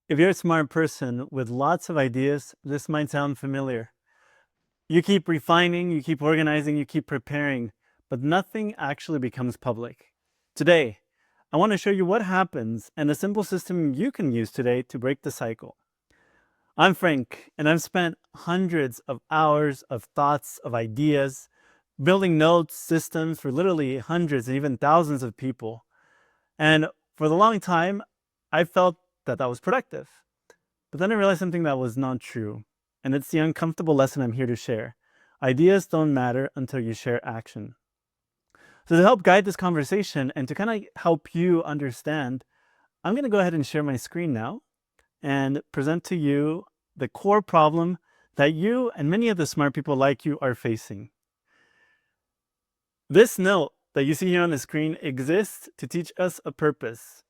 If you're a smart person with lots of ideas, this might sound familiar. You keep refining, you keep organizing, you keep preparing, but nothing actually becomes public. Today, I want to show you what happens and a simple system you can use today to break the cycle. I'm Frank, and I've spent hundreds of hours of thoughts, of ideas, building notes, systems for literally hundreds and even thousands of people. And for the long time, I felt that was productive. But then I realized something that was not true. And it's the uncomfortable lesson I'm here to share. Ideas don't matter until you share action. So to help guide this conversation and to kind of help you understand, I'm going to go ahead and share my screen now and present to you the core problem that you and many of the smart people like you are facing. This note that you see here on the screen exists to teach us a purpose.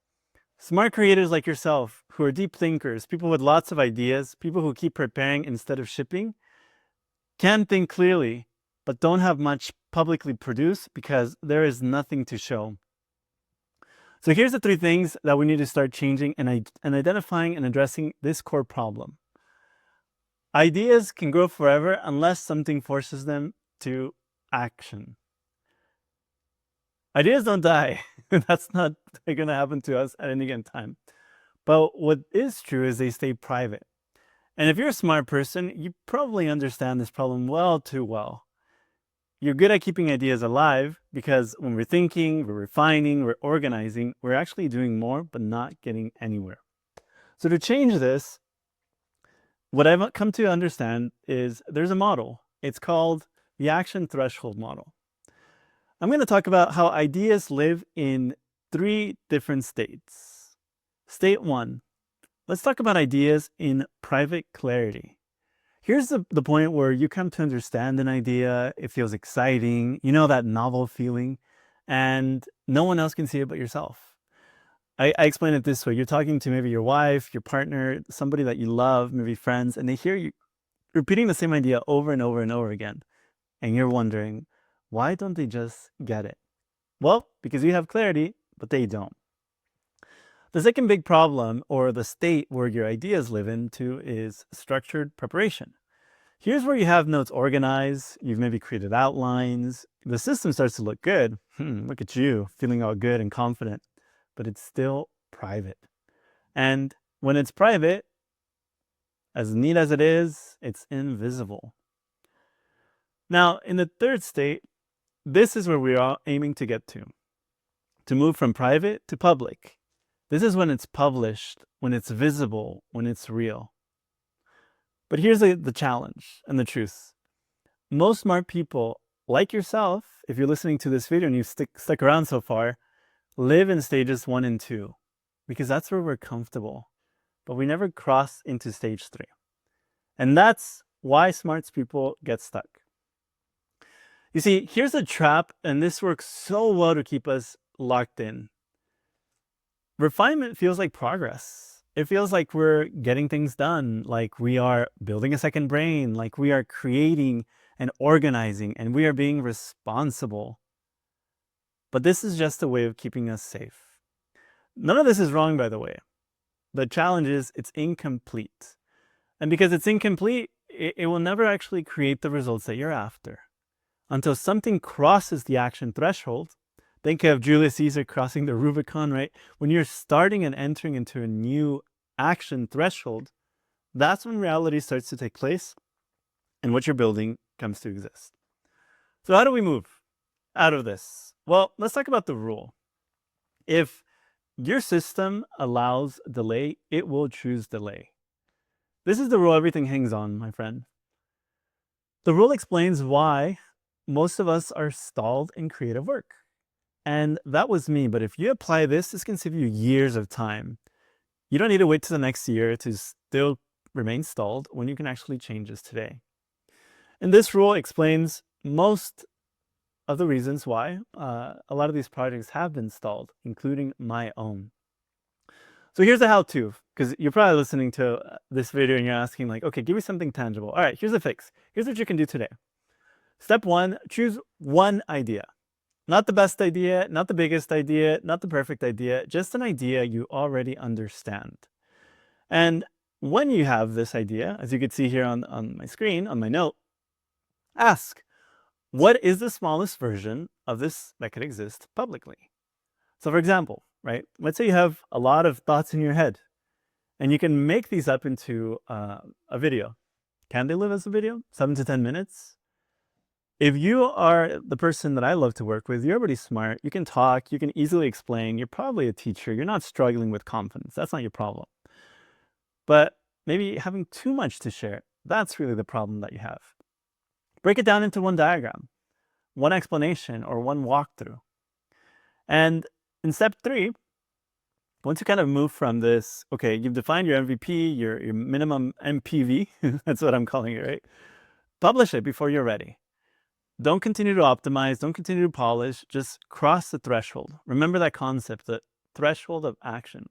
Smart creators like yourself, who are deep thinkers, people with lots of ideas, people who keep preparing instead of shipping, can think clearly, but don't have much publicly produced because there is nothing to show. So here's the three things that we need to start changing and identifying and addressing this core problem. Ideas can grow forever unless something forces them to action. Ideas don't die. That's not going to happen to us at any given time. But what is true is they stay private. And if you're a smart person, you probably understand this problem well too well. You're good at keeping ideas alive because when we're thinking, we're refining, we're organizing, we're actually doing more, but not getting anywhere. So to change this, what I've come to understand is there's a model. It's called the action threshold model. I'm going to talk about how ideas live in three different states. State one, let's talk about ideas in private clarity. Here's the point where you come to understand an idea, it feels exciting, you know, that novel feeling, and no one else can see it but yourself. I explain it this way. You're talking to maybe your wife, your partner, somebody that you love, maybe friends, and they hear you repeating the same idea over and over and over again. And you're wondering, why don't they just get it? Well, because you have clarity, but they don't. The second big problem, or the state where your ideas live into, is structured preparation. Here's where you have notes organized, you've maybe created outlines, the system starts to look good. Look at you, feeling all good and confident, but it's still private. And when it's private, as neat as it is, it's invisible. Now, in the third state, this is where we are aiming to get to move from private to public. This is when it's published, when it's visible, when it's real. But here's the challenge and the truth. Most smart people, like yourself, if you're listening to this video and you've stuck around so far, live in stages 1 and 2, because that's where we're comfortable. But we never cross into stage 3. And that's why smart people get stuck. You see, here's a trap, and this works so well to keep us locked in. Refinement feels like progress. It feels like we're getting things done, like we are building a second brain, like we are creating and organizing, and we are being responsible. But this is just a way of keeping us safe. None of this is wrong, by the way. The challenge is it's incomplete. And because it's incomplete, it will never actually create the results that you're after. Until something crosses the action threshold. Think of Julius Caesar crossing the Rubicon, right? When you're starting and entering into a new action threshold, that's when reality starts to take place and what you're building comes to exist. So how do we move out of this? Well, let's talk about the rule. If your system allows delay, it will choose delay. This is the rule everything hangs on, my friend. The rule explains why most of us are stalled in creative work. And that was me, but if you apply this, this can save you years of time. You don't need to wait till the next year to still remain stalled when you can actually change this today. And this rule explains most of the reasons why a lot of these projects have been stalled, including my own. So here's a how-to, because you're probably listening to this video and you're asking like, okay, give me something tangible. All right, here's a fix. Here's what you can do today. Step 1, choose one idea. Not the best idea, not the biggest idea, not the perfect idea, just an idea you already understand. And when you have this idea, as you can see here on my screen, on my note, ask, what is the smallest version of this that could exist publicly? So for example, right, let's say you have a lot of thoughts in your head and you can make these up into a video. Can they live as a video? 7 to 10 minutes? If you are the person that I love to work with, you're pretty smart. You can talk, you can easily explain. You're probably a teacher. You're not struggling with confidence. That's not your problem. But maybe having too much to share, that's really the problem that you have. Break it down into one diagram, one explanation, or one walkthrough. And in step 3, once you kind of move from this, okay, you've defined your MVP, your minimum MPV, that's what I'm calling it, right? Publish it before you're ready. Don't continue to optimize, don't continue to polish, just cross the threshold. Remember that concept, the threshold of action.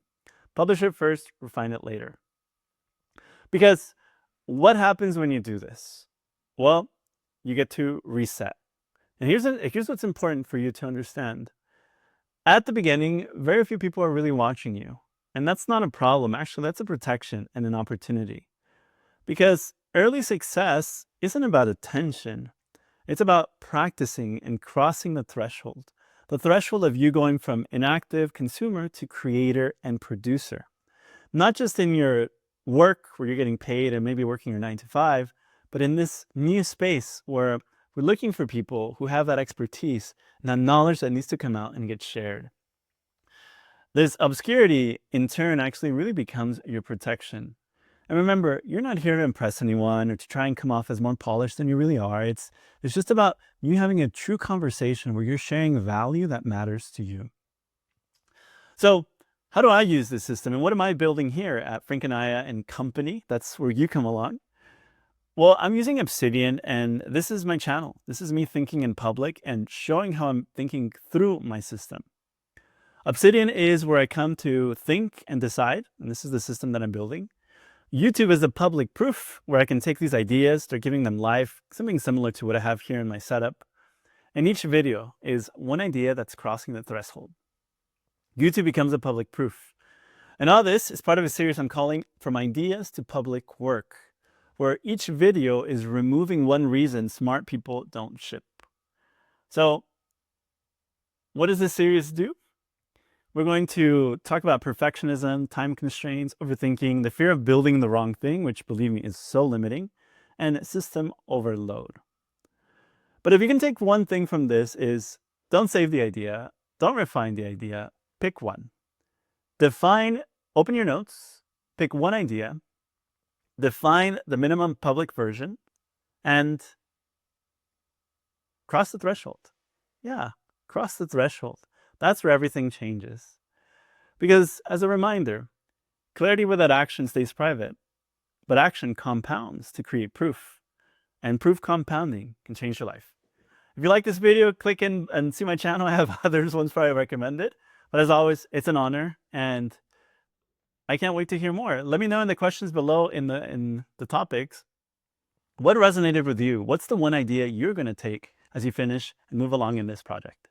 Publish it first, refine it later. Because what happens when you do this? Well, you get to reset. And here's what's important for you to understand. At the beginning, very few people are really watching you. And that's not a problem. Actually, that's a protection and an opportunity. Because early success isn't about attention. It's about practicing and crossing the threshold of you going from inactive consumer to creator and producer. Not just in your work where you're getting paid and maybe working your 9 to 5, but in this new space where we're looking for people who have that expertise and that knowledge that needs to come out and get shared. This obscurity, in turn, actually really becomes your protection. And remember, you're not here to impress anyone or to try and come off as more polished than you really are. It's just about you having a true conversation where you're sharing value that matters to you. So how do I use this system? And what am I building here at Frankenaya and Company? That's where you come along. Well, I'm using Obsidian, and this is my channel. This is me thinking in public and showing how I'm thinking through my system. Obsidian is where I come to think and decide, and this is the system that I'm building. YouTube is the public proof where I can take these ideas, start giving them life, something similar to what I have here in my setup. And each video is one idea that's crossing the threshold. YouTube becomes a public proof. And all this is part of a series I'm calling From Ideas to Public Work, where each video is removing one reason smart people don't ship. So what does this series do? We're going to talk about perfectionism, time constraints, overthinking, the fear of building the wrong thing, which, believe me, is so limiting, and system overload. But if you can take one thing from this is don't save the idea, don't refine the idea, pick one. Open your notes, pick one idea, define the minimum public version, and cross the threshold. Yeah, cross the threshold. That's where everything changes. Because as a reminder, clarity without action stays private, but action compounds to create proof. And proof compounding can change your life. If you like this video, click in and see my channel. I have others ones probably recommended. But as always, it's an honor, and I can't wait to hear more. Let me know in the questions below in the topics, what resonated with you? What's the one idea you're going to take as you finish and move along in this project?